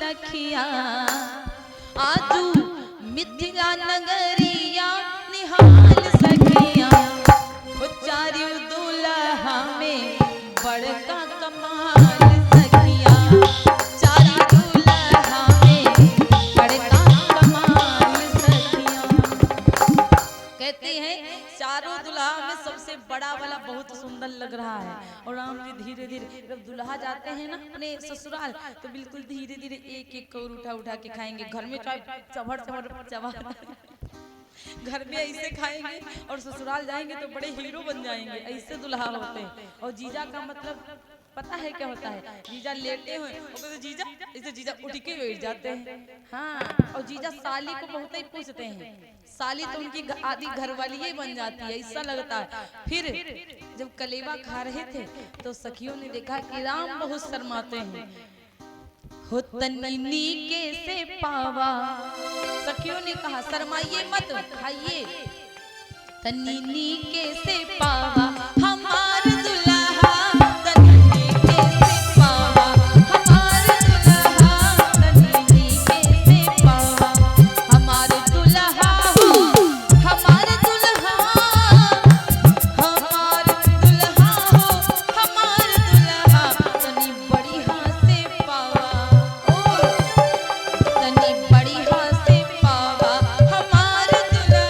सखिया आजू मिथिला नगरिया निहाल सखिया चारू दुल्हा में बड़का कमाल सखिया चारू दुल्हा में बड़का कमाल सखिया। कहते हैं चारों दुल्हा में सबसे बड़ा वाला बहुत सुंदर लग रहा है और राम जी धीरे धीरे जब दुल्हा जाते हैं ना अपने ससुराल तो बिल्कुल धीरे धीरे एक एक कौर उठा उठा के खाएंगे। घर में चाहे चबड़ चबड़ चबा घर में ऐसे खाएंगे और ससुराल जाएंगे तो बड़े हीरो बन जाएंगे। ऐसे दुल्हा होते हैं। और जीजा का मतलब पता है क्या होता है? जीजा लेटे हुए तो जीजा ऐसे जीजा उठ के बैठ जाते हैं। हाँ, और जीजा साली को बहुत ही पूछते हैं। साली तो उनकी आधी घरवाली ही बन जाती है, ऐसा लगता है। फिर जब कलेवा खा रहे थे तो सखियों ने देखा कि राम बहुत शर्माते हैं। हो तन्नी कैसे पावा, सखियों ने कहा शर्माइए मत, खाइए। तन्नी कैसे पावा हमार दुल्हा, तन्नी कैसे पावा हमार दुल्हा, तन्नी कैसे पावा हमार दुल्हा हो हमार दुल्हा, हमार दुल्हा हो हमार दुल्हा, तनी बढ़िया से पावा ओ तनी बढ़िया से पावा हमार दुल्हा,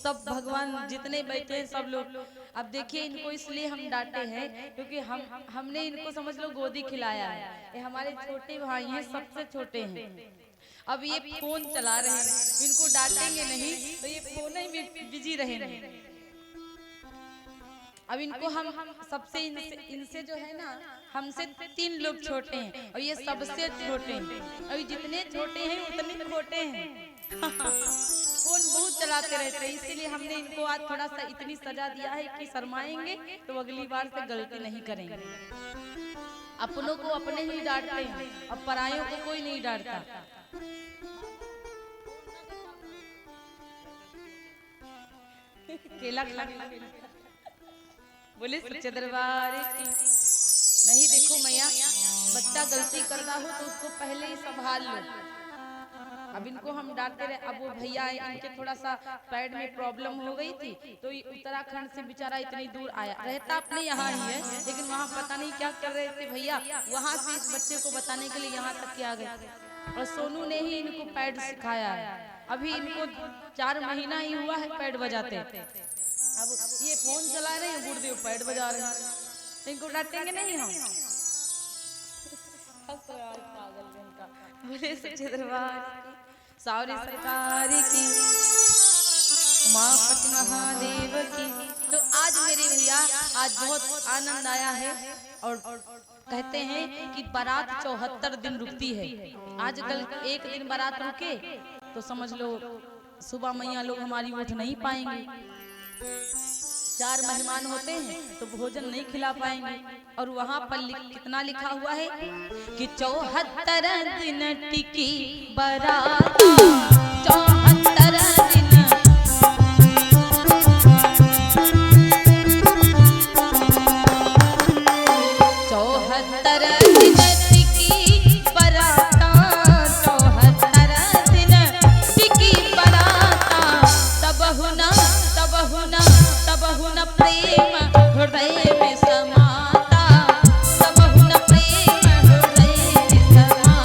सब भगवान जितने बैठे हैं सब लोग। अब देखिए इनको इसलिए हम डांटे हैं क्योंकि हमने इनको समझ लो गोदी खिलाया है। ये हमारे छोटे भाई हैं, सबसे छोटे हैं। अब ये फोन चला रहे हैं, इनको डांटेंगे नहीं तो ये फोन ही में बिजी रहेंगे। अब इनको हम सबसे इनसे जो है ना, हमसे 3 लोग छोटे हैं और ये सबसे छोटे हैं। अभी जितने छोटे हैं उतने छोटे हैं। फोन बहुत चलाते रहते हैं, इसीलिए हमने इनको आज थोड़ा सा इतनी सजा दिया है कि शर्माएंगे तो अगली बार से गलती नहीं करेंगे। अपनों को अपने ही डांटते हैं और परायों को कोई नहीं डांटता। केला खा बोले सच्चे दरबार की। नहीं देखो मैया, बच्चा गलती करता हो तो उसको पहले ही संभाल लो। अब इनको हम डांटते रहे। अब वो भैया आए, इनके थोड़ा सा पैर में प्रॉब्लम हो गई थी, तो उत्तराखंड से बेचारा इतनी दूर आया, रहता अपने यहाँ ही है, लेकिन वहाँ पता नहीं क्या कर रहे थे भैया, वहाँ से इस बच्चे को बताने के लिए यहाँ तक आ गए। और सोनू ने ही इनको पैड सिखाया है। अभी इनको 4 महीना ही हुआ है पैड बजाते। अब ये फोन चला रहे हैं, गुरुदेव पैड बजा रहे हैं, इनको डांटेंगे नहीं हम। बोले सच्चे दरबार सावरी सरकार की, उमापति महादेव की। तो आज मेरे भैया आज बहुत आनंद आया है। और कहते हैं कि बारात 74 दिन रुकती है। आजकल एक दिन बारात रुके तो समझ लो सुबह मैया लोग हमारी उठ नहीं पाएंगे। 4 मेहमान होते हैं तो भोजन नहीं खिला पाएंगे। और वहाँ पर कितना लिखा हुआ है कि 74 दिन टिकी बारात, 74 दिन, 74 दिन टिकी बारात, 74 दिन टिकी बारात। तब हुना प्रेम हृदय में समाता, तब हुना प्रेम हृदय में समाता।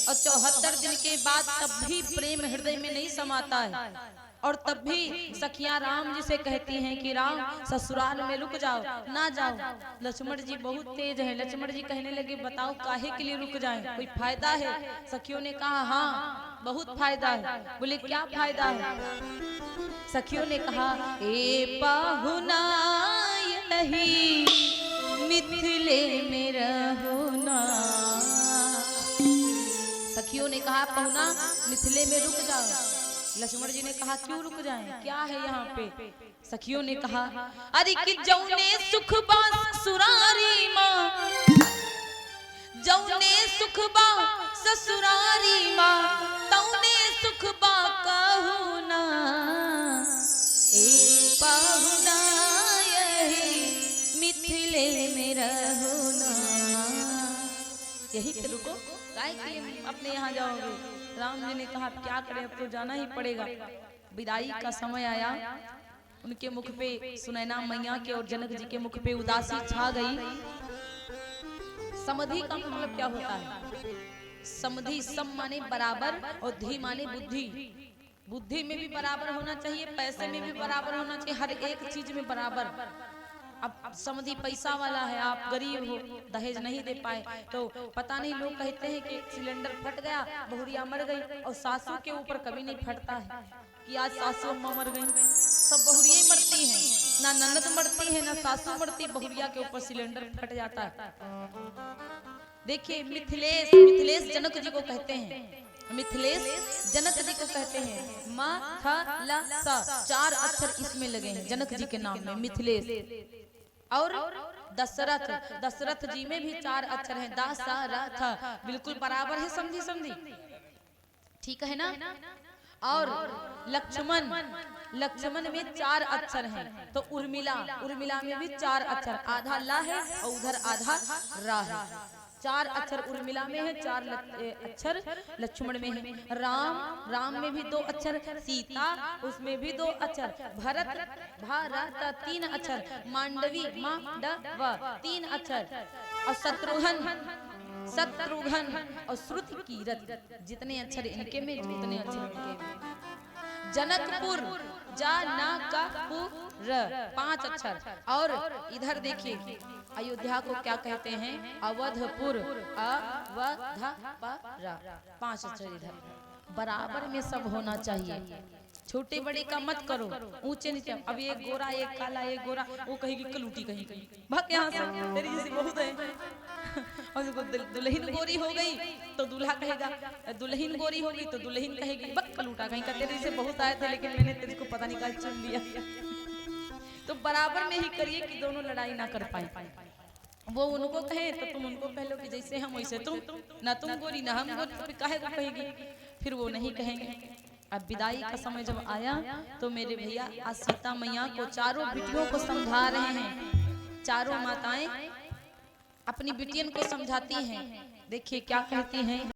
और 74 दिन के बाद तब भी प्रेम हृदय में नहीं समाता है। और तब भी सखियां राम जी से कहती हैं कि राम ससुराल में रुक जाओ, ना जाओ। लक्ष्मण जी बहुत तेज हैं। लक्ष्मण जी कहने लगे बताओ काहे के लिए रुक जाएं, कोई फायदा है? सखियों ने कहा हाँ बहुत फायदा है। बोले क्या फायदा है? सखियों ने कहा ए पाहुना यही मिथिले में रहोना। सखियों ने कहा पहुना मिथिले में रुक जाओ। लक्ष्मण जी ने कहा क्यों रुक जाएं, क्या है यहाँ पे? सखियों ने कहा अरे कि जौने सुख बा ससुरारी माँ, जौने सुख बा ससुरारी माँ, तौने सुख बा कहूना। ए पाहुना यही मिथिले में रहोना। यही पे रुको, काय के लिए अपने यहाँ जाओगे? राम जी ने कहा क्या करें, अब तो जाना ही पड़ेगा। विदाई का समय आया, उनके मुख पे सुनैना मैया के और जनक जी के मुख पे उदासी छा गई। समधि का मतलब क्या होता है? समधि सम माने बराबर और धी माने बुद्धि। बुद्धि में भी बराबर होना चाहिए, पैसे में भी बराबर होना चाहिए, हर एक चीज में बराबर। अब समधि पैसा वाला है, आप गरीब हो, दहेज नहीं दे पाए, तो पता नहीं लोग कहते हैं कि सिलेंडर फट गया, बहुरिया मर गई। और सासू के ऊपर कभी नहीं फटता है कि आज सासू अम्मा मर गई। सब बहुरिया ही मरती हैं, ना ननद मरती है ना सासू मरती, बहुरिया के ऊपर सिलेंडर फट जाता है। देखिए मिथिलेश जनक जी को कहते हैं, मिथिलेश जनक जी को कहते हैं। मा था ला सा 4 अक्षर इसमें लगे हैं जनक जी के नाम में, मिथिलेश। और दशरथ जी में भी 4 अक्षर हैं, दा सा रा था, बिल्कुल बराबर है। समझी ठीक है ना? और लक्ष्मण में 4 अक्षर हैं, तो उर्मिला में भी 4 अक्षर, आधा ला है और उधर आधा रा है। 4 अक्षर उर्मिला में है, 4 अक्षर लक्ष्मण में है। राम में भी 2 अक्षर, सीता उसमें भी 2 अक्षर, भारत 3 अक्षर, मांडवी मांडव 3 अक्षर, और शत्रुघ्न और श्रुति कीरत जितने अक्षर इनके में, जितने अक्षर इनके में। जनकपुर जनकपुर 5 अक्षर। और इधर देखिए अयोध्या को क्या कहते हैं? अवधपुर, अवधपुर 5 अक्षर इधर। बराबर में सब होना चाहिए। छोटे बड़े का मत करो, ऊंचे नीचे। अब एक गोरा एक काला एक गोरा, वो कहेगी कलूटी कहीं भाग यहाँ से, तेरी जैसी बहुत है। और दुल्हन गोरी हो गई तो दूल्हा कहेगा, दुल्हन गोरी हो गई तो दुल्हन कहेगी बक कलूटा कहीं का, तेरे से बहुत आए थे लेकिन मैंने तेरे को पता नहीं कहा चुन लिया। तो बराबर में ही करिए कि दोनों लड़ाई ना कर पाए। वो उनको कहे तो तुम उनको कह लो कि जैसे हम वैसे तुम, ना तुम गोरी ना हम गोरी, तो फिर काहे को कहेगी, फिर वो नहीं कहेंगे। अब विदाई का समय जब आया तो मेरे भैया आज सीता मैया को चारों बिटियों को समझा रहे हैं। चारों माताएं अपनी बिटियन को समझाती हैं। देखिए क्या कहती हैं।